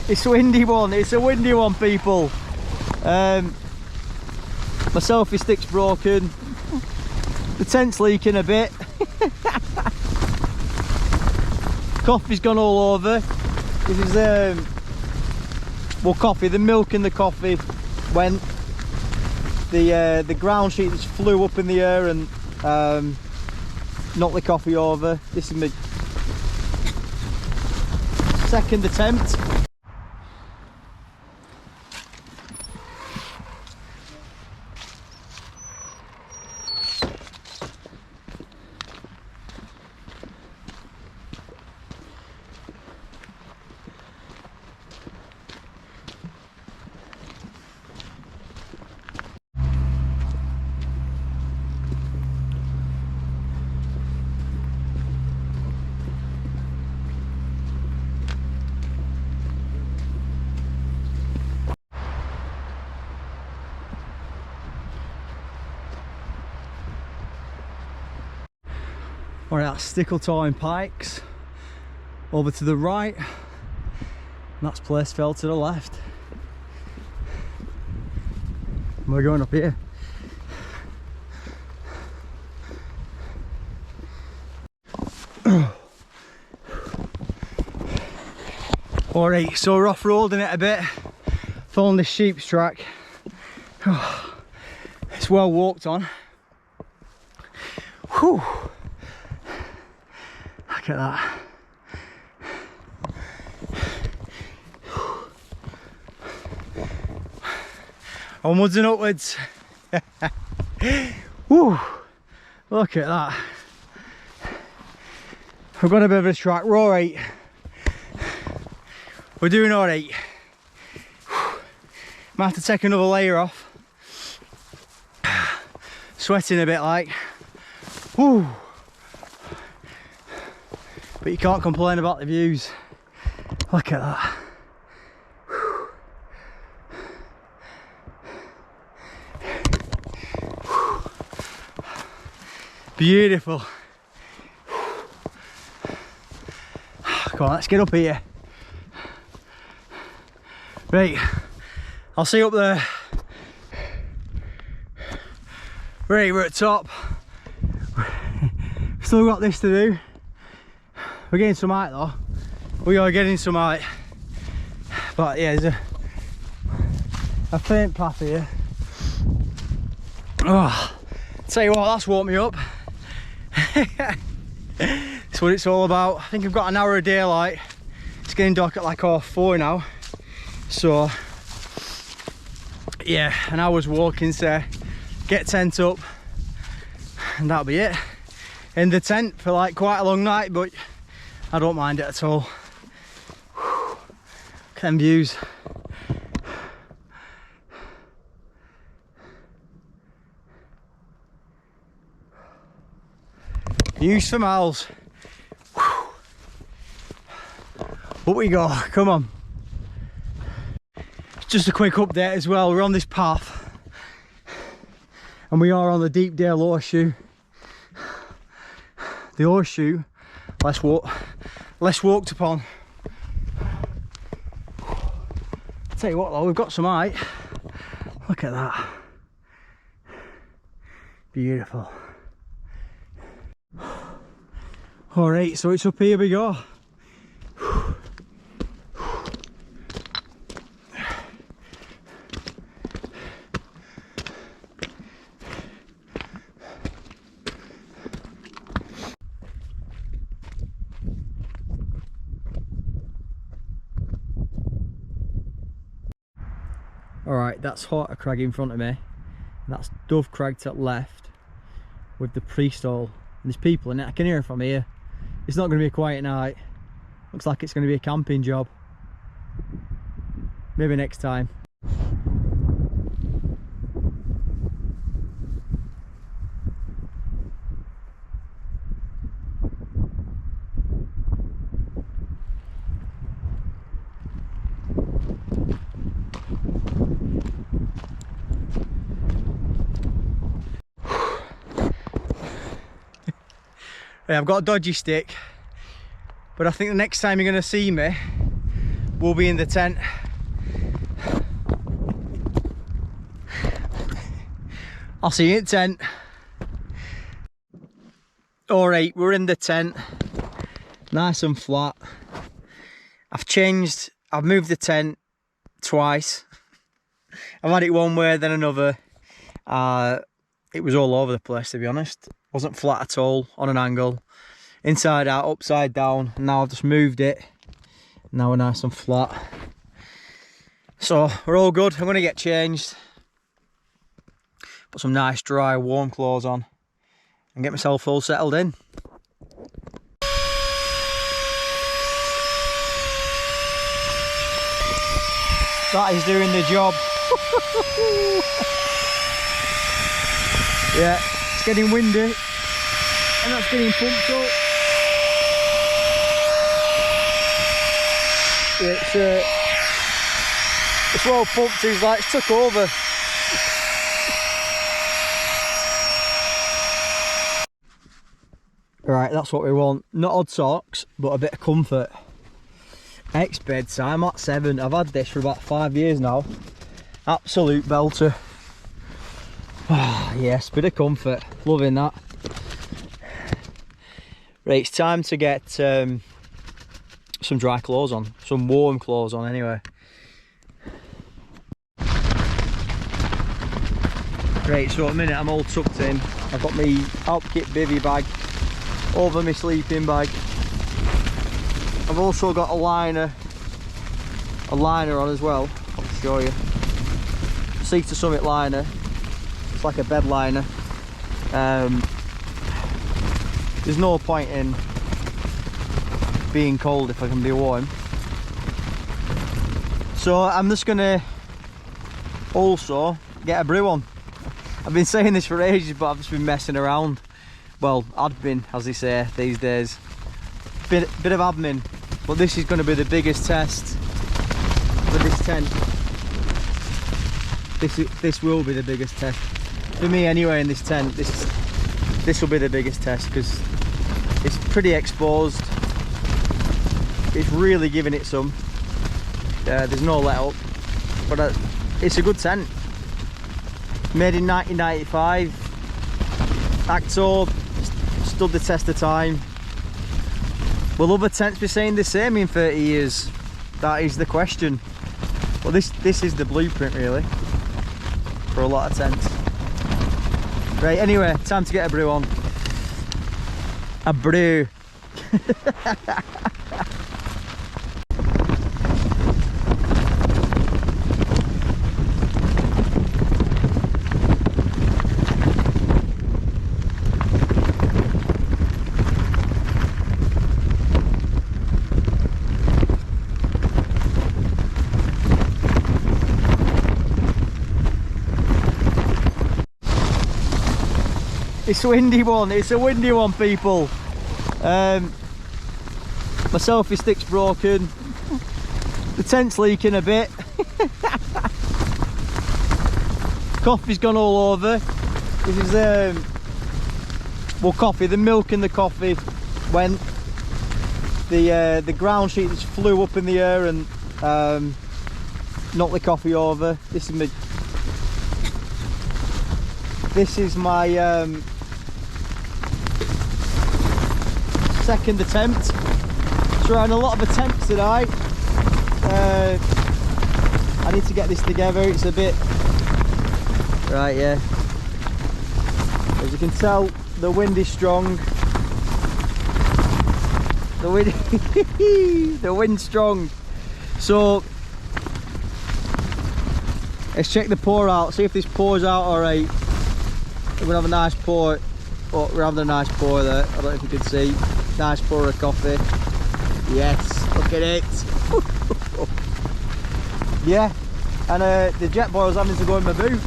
It's a windy one. It's a windy one, people. My selfie stick's broken. The tent's leaking a bit. Coffee's gone all over. This is well, coffee. The milk in the coffee went. The ground sheet just flew up in the air and knocked the coffee over. This is my second attempt. Alright, that's Stickletown Pikes over to the right, and that's Placefell to the left. And we're going up here. Alright, so we're off-roading it a bit, following this sheep's track. It's well walked on. Whew. Look at that. Onwards and upwards. Woo. Look at that. We've got a bit of a track. We're alright. We're doing alright. Might have to take another layer off. Sweating a bit like. Woo. But you can't complain about the views. Look at that. Beautiful. Come on, let's get up here. Right, I'll see you up there. Right, we're at top. Still got this to do. We're getting some height though. We are getting some height. But yeah, there's a faint path here. Oh, tell you what, that's warmed me up. That's what it's all about. I think I've got an hour of daylight. It's getting dark at like 4:30 now. So yeah, an hour's walking, so get tent up and that'll be it. In the tent for like quite a long night, but I don't mind it at all. Look at them views. Views for miles. Up we go, come on. Just a quick update as well, we're on this path and we are on the Deepdale Horseshoe. The horseshoe, less walked upon. Tell you what though, we've got some height. Look at that. Beautiful. Alright, so it's up here we go. Alright, that's Horter Crag in front of me, and that's Dove Crag to the left with the priest hall. And there's people in it, I can hear it from here. It's not going to be a quiet night. Looks like it's going to be a camping job. Maybe next time. I've got a dodgy stick, but I think the next time you're going to see me, we'll be in the tent. I'll see you in the tent. Alright, we're in the tent. Nice and flat. I've moved the tent twice. I've had it one way, then another. It was all over the place, to be honest. Wasn't flat at all, on an angle. Inside out, upside down. Now I've just moved it. Now we're nice and flat. So we're all good. I'm going to get changed. Put some nice, dry, warm clothes on. And get myself all settled in. That is doing the job. Yeah, it's getting windy. And that's getting pumped up. Yeah, it's well pumped, it's like it's took over. Right, that's what we want. Not odd socks, but a bit of comfort. Ex-bed time at 7. I've had this for about 5 years now. Absolute belter. Yes, bit of comfort. Loving that. Right, it's time to get some dry clothes on. Some warm clothes on anyway. Right, so at the minute I'm all tucked in. I've got my Alpkit bivvy bag over my sleeping bag. I've also got a liner on as well. I'll show you. Sea to Summit liner. It's like a bed liner. There's no point in being cold if I can be warm. So I'm just gonna also get a brew on. I've been saying this for ages, but I've just been messing around. Well, admin, as they say these days. Bit of admin, but this is going to be the biggest test for this tent. This will be the biggest test for me anyway. In this tent, this will be the biggest test because it's pretty exposed. It's really giving it some. There's no let up, but it's a good tent. Made in 1995. Akto, stood the test of time. Will other tents be saying the same in 30 years? That is the question. Well, this is the blueprint really for a lot of tents. Right, anyway, time to get a brew on. A brew. It's a windy one, people. My selfie stick's broken. The tent's leaking a bit. Coffee's gone all over. This is well, coffee, the milk in the coffee went. The ground sheet just flew up in the air and knocked the coffee over. This is my second attempt. Trying a lot of attempts tonight. I need to get this together. It's a bit right, yeah. As you can tell, the wind is strong. The wind's strong. So let's check the pour out. See if this pours out all right. We're gonna have a nice pour. Oh, we're having a nice pour there. I don't know if you can see. Nice pour of coffee. Yes, look at it. Yeah, and the jet boil's having to go in my boot.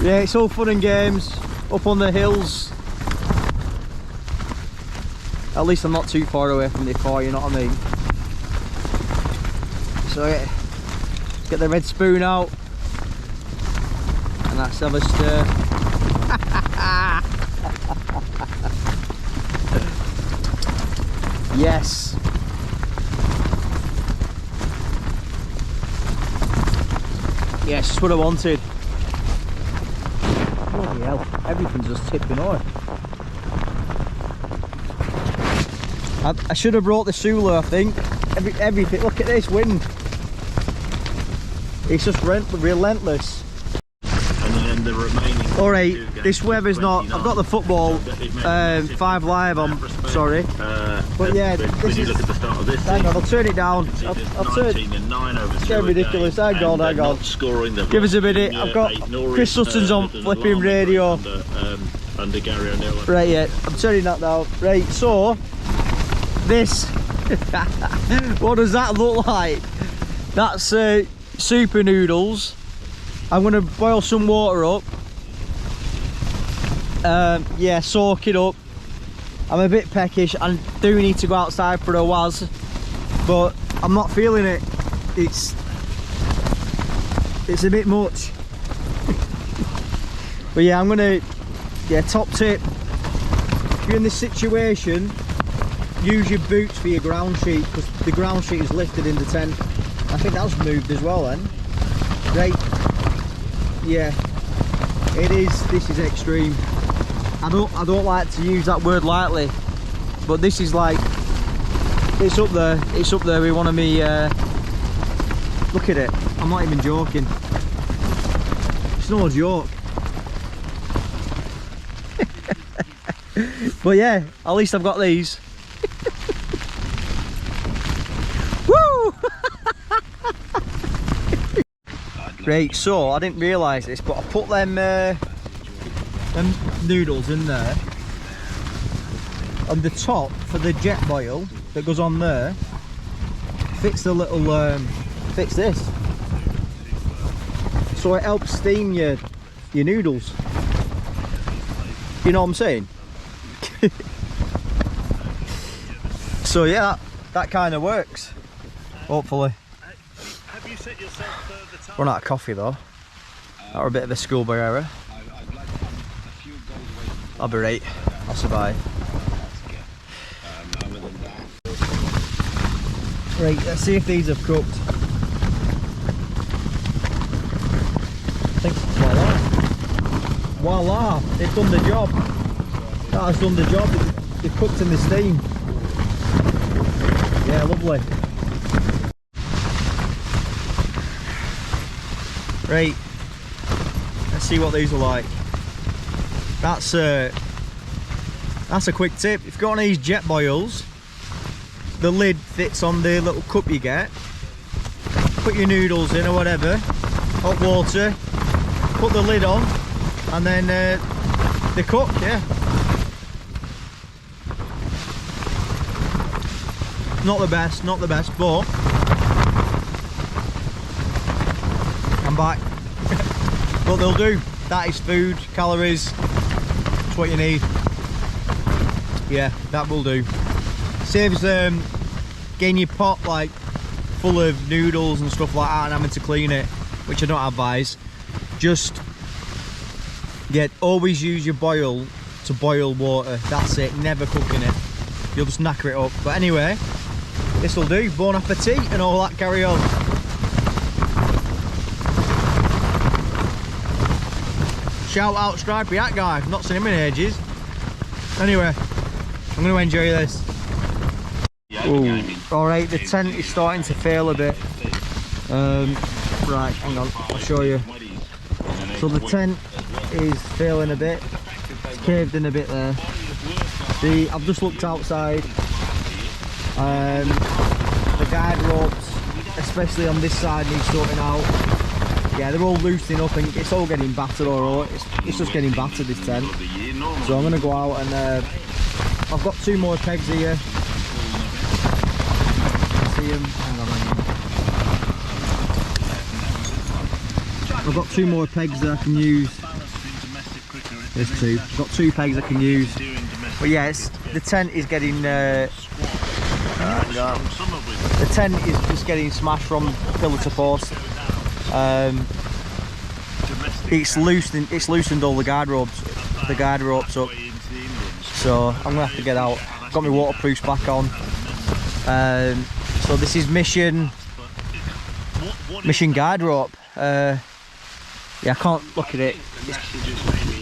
Yeah, it's all fun and games up on the hills. At least I'm not too far away from the car, you know what I mean? So yeah, get the red spoon out. And let's have a stir. Yes. Yes, that's what I wanted. Bloody hell, everything's just tipping over. I should have brought the Sula, I think. Everything, look at this wind. It's just relentless. And then the remaining. Alright, this weather's not. I've got the football 5 live on, sorry. But yeah, this is. Look at the start of this. Hang on, I'll turn it down. I'll turn it. It's getting ridiculous. Hang on, hang on. Give us a minute. I've got Chris Sutton's on flipping radio. Under Gary O'Neill. Right, yeah, I'm turning that down. Right, so this. What does that look like? That's super noodles. I'm gonna boil some water up. Yeah, soak it up. I'm a bit peckish. I do need to go outside for a was, but I'm not feeling it. It's a bit much. But yeah, I'm gonna, yeah, top tip. If you're in this situation, use your boots for your ground sheet, because the ground sheet is lifted in the tent. I think that's moved as well then. Right, yeah, it is. This is extreme. I don't like to use that word lightly, but this is like, it's up there. It's up there with one of me. Look at it. I'm not even joking. It's no joke. But yeah, at least I've got these. Woo! Right, so I didn't realise this, but I put them noodles in there. On the top for the jet boil that goes on there, fits the little fits this, so it helps steam your noodles. You know what I'm saying? So yeah, that kind of works. Hopefully. Have you set yourself the time? Run out of coffee though. That were a bit of a schoolboy error. I'll be right. I'll survive. Right, let's see if these have cooked. I think voila, they've done the job. That has done the job. They've cooked in the steam. Yeah, lovely. Right, let's see what these are like. That's a quick tip. If you've got one of these jet boils, the lid fits on the little cup you get. Put your noodles in or whatever, hot water, put the lid on, and then they cook, yeah. Not the best, but I'm back. But they'll do. That is food, calories, it's what you need. Yeah, that will do. Saves getting your pot like full of noodles and stuff like that and having to clean it, which I don't advise. Just always use your boil to boil water. That's it, never cooking it. You'll just knacker it up. But anyway, this will do. Bon appetit and all that carry on. Shout out Stripey, that guy. I've not seen him in ages. Anyway, I'm going to enjoy this. Alright, the tent is starting to fail a bit. Right, hang on, I'll show you. So the tent is failing a bit. It's caved in a bit there. See, I've just looked outside. The guide ropes, especially on this side, need sorting out. Yeah, they're all loosening up and it's all getting battered, or it's just getting battered, this tent. So I'm going to go out and I've got 2 more pegs here. See them? Hang on. I've got 2 more pegs that I can use. There's 2. I've got 2 pegs I can use. But yeah, the tent is getting the tent is just getting smashed from pillar to post. It's loosened all the guide ropes up. So I'm gonna have to get out. Got my waterproofs back on. So this is mission guide rope. Yeah, I can't look at it.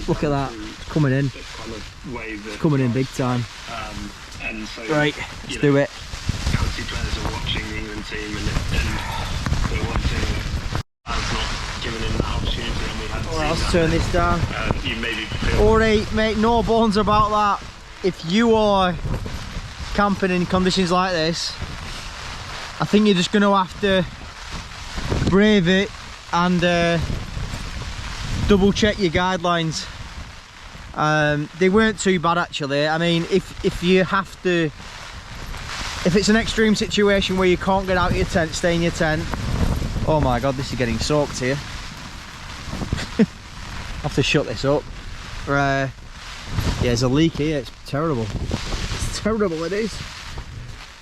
Look at that, it's coming in. It's coming in big time. Right, let's do it. County players are watching the England team and they're watching us not giving him that opportunity, and we had to Let's turn this down. You maybe feel Alright, mate, no bones about that. If you are camping in conditions like this, I think you're just going to have to brave it and double check your guidelines. They weren't too bad actually. I mean, if you have to, if it's an extreme situation where you can't get out of your tent, stay in your tent. Oh my god, this is getting soaked here. I have to shut this up. Yeah, there's a leak here. It's terrible. It's terrible, it is.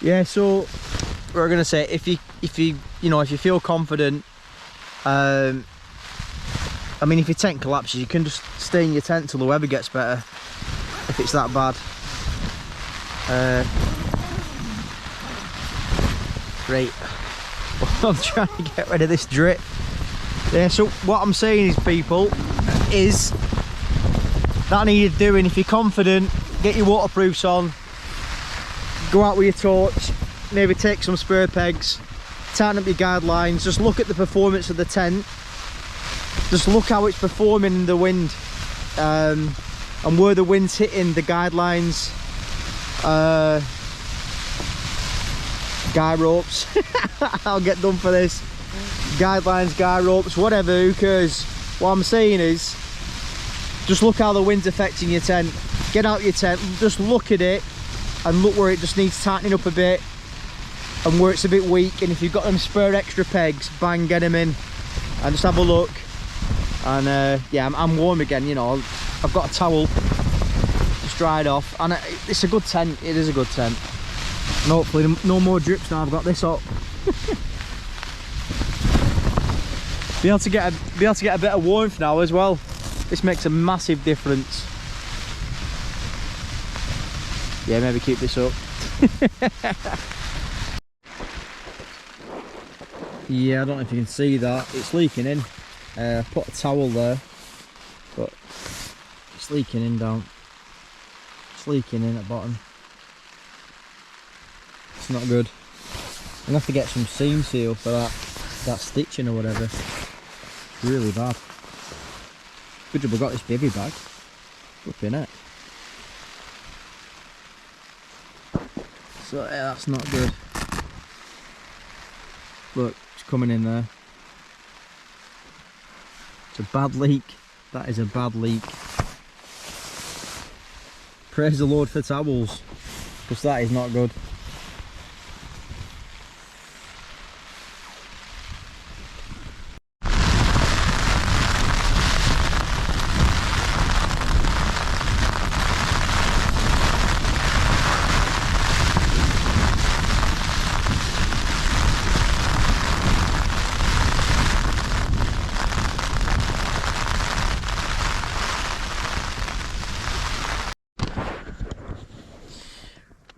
Yeah, so we're gonna say if you feel confident, I mean, if your tent collapses, you can just stay in your tent till the weather gets better, if it's that bad. Great. I'm trying to get rid of this drip. Yeah, so what I'm saying is, people, is that needed doing. If you're confident, get your waterproofs on, go out with your torch, maybe take some spare pegs, tighten up your guidelines, just look at the performance of the tent. Just look how it's performing in the wind, and where the wind's hitting the guidelines, guy ropes. I'll get done for this. Guidelines, guy ropes, whatever, who cares? What I'm saying is, just look how the wind's affecting your tent. Get out your tent, just look at it, and look where it just needs tightening up a bit, and where it's a bit weak. And if you've got them spare extra pegs, bang, get them in, and just have a look. And yeah, I'm warm again, you know. I've got a towel, just dried off, and it's a good tent. It is a good tent. And hopefully no more drips now I've got this up. be able to get a bit of warmth now as well. This makes a massive difference. Yeah, maybe keep this up. Yeah, I don't know if you can see that. It's leaking in. I put a towel there, but it's leaking in down. It's leaking in at the bottom. It's not good. I'm gonna have to get some seam seal for that stitching or whatever. It's really bad. Good job I got this bivvy bag. Flipping it. So yeah, that's not good. Look, it's coming in there. It's a bad leak. That is a bad leak. Praise the Lord for towels, because that is not good.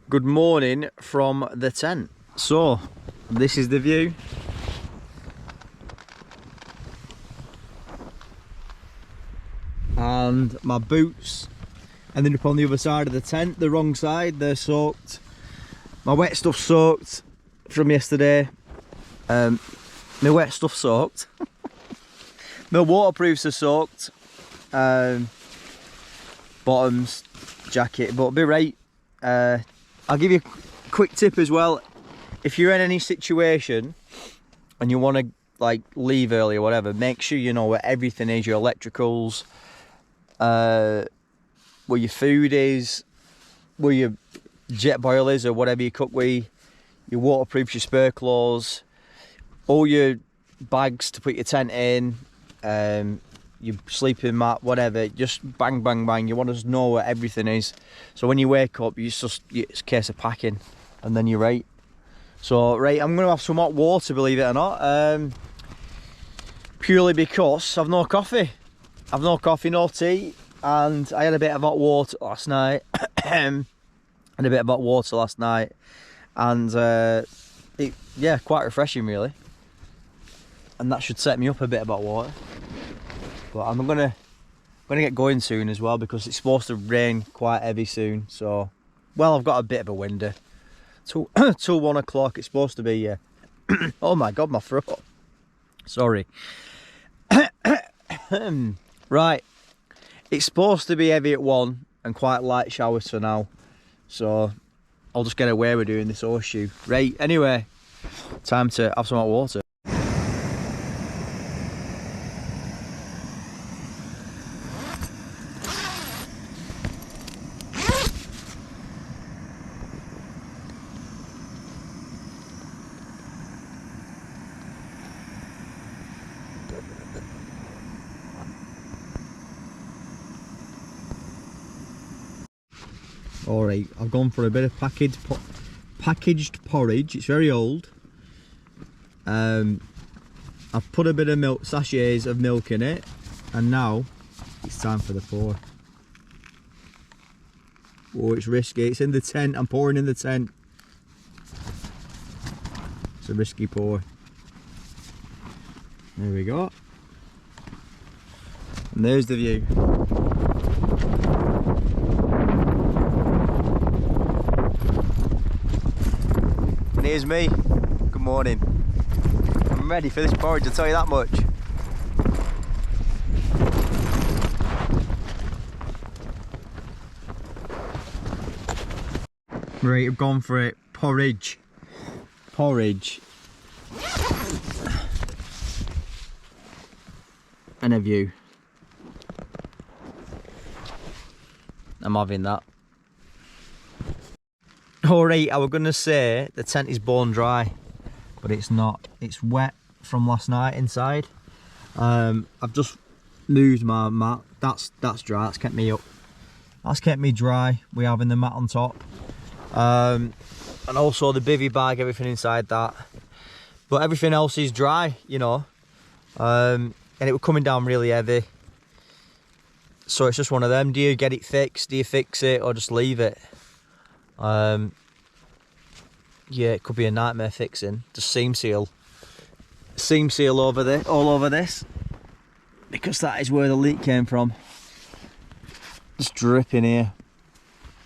Good morning from the tent. So, this is the view. And my boots ended up on the other side of the tent, the wrong side. They're soaked. My wet stuff's soaked from yesterday. My wet stuff soaked. My waterproofs are soaked. Bottoms, jacket, but be right. I'll give you a quick tip as well. If you're in any situation and you want to like leave early or whatever, make sure you know where everything is, your electricals, where your food is, where your jet boil is or whatever you cook with, your waterproofs, your spare clothes, all your bags to put your tent in, your sleeping mat, whatever. Just bang, bang, bang. You want to just know where everything is. So when you wake up, it's a case of packing, and then you're right. So, right, I'm going to have some hot water, believe it or not. Purely because I've no coffee. I've no coffee, no tea, and I had a bit of hot water last night. And and yeah, quite refreshing really. And that should set me up a bit about water. But I'm gonna get going soon as well, because it's supposed to rain quite heavy soon. So, well, I've got a bit of a window till 1 o'clock. It's supposed to be. Oh my god, my throat. Sorry. Right, it's supposed to be heavy at 1 and quite light showers for now. So I'll just get away with doing this horseshoe. Right, anyway, time to have some hot water. Alright, I've gone for a bit of packaged porridge. It's very old. I've put a bit of milk, sachets of milk in it, and now it's time for the pour. Oh, it's risky. It's in the tent. I'm pouring in the tent. It's a risky pour. There we go. And there's the view. And here's me. Good morning. I'm ready for this porridge, I'll tell you that much. Right, I've gone for it. Porridge. Porridge. And a view. I'm having that. Alright, I was going to say the tent is bone dry, but it's not. It's wet from last night inside. I've just moved my mat. That's dry. That's kept me up. That's kept me dry. We're having the mat on top. And also the bivvy bag, everything inside that. But everything else is dry, you know. And it was coming down really heavy. So it's just one of them. Do you get it fixed? Do you fix it or just leave it? Yeah, it could be a nightmare fixing. Just seam seal over this, all over this, because that is where the leak came from. Just dripping here.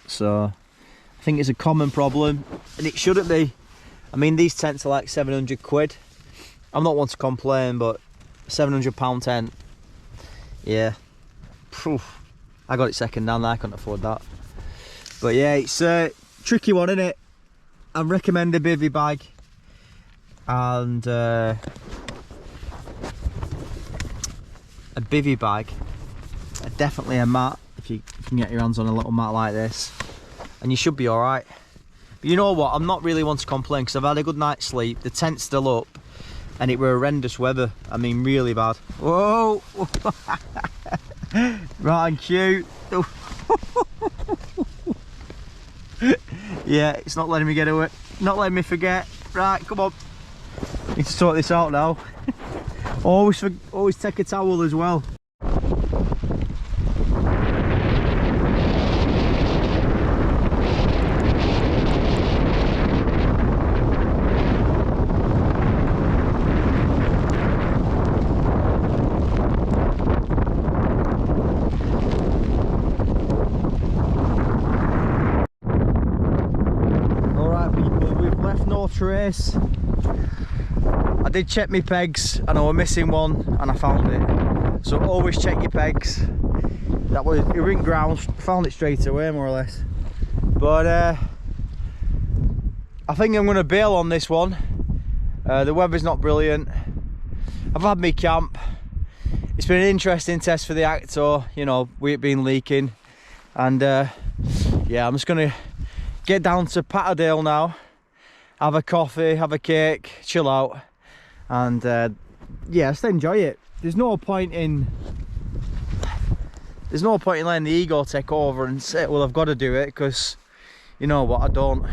So I think it's a common problem, and it shouldn't be. I mean, these tents are like 700 quid. I'm not one to complain, but £700 tent, yeah. Poof. I got it second hand. I couldn't afford that. But yeah, it's a tricky one, isn't it? I recommend a bivvy bag and a bivvy bag, definitely a mat if you can get your hands on a little mat like this, and you should be all right. But you know what, I'm not really one to complain because I've had a good night's sleep. The tent's still up and it were horrendous weather. I mean, really bad. Whoa. Right on cue. Yeah, it's not letting me get away, not letting me forget. Right, come on, need to sort this out now. Always take a towel as well. Trace. I did check my pegs and I was missing one and I found it. So always check your pegs. That was, it ring ground, found it straight away more or less. But I think I'm going to bail on this one. The weather's not brilliant. I've had me camp. It's been an interesting test for the Akto, you know, with it being leaking. And yeah, I'm just going to get down to Patterdale now. Have a coffee, have a cake, chill out, and yeah, just enjoy it. There's no point in letting the ego take over and say, well, I've got to do it, because you know what, I don't.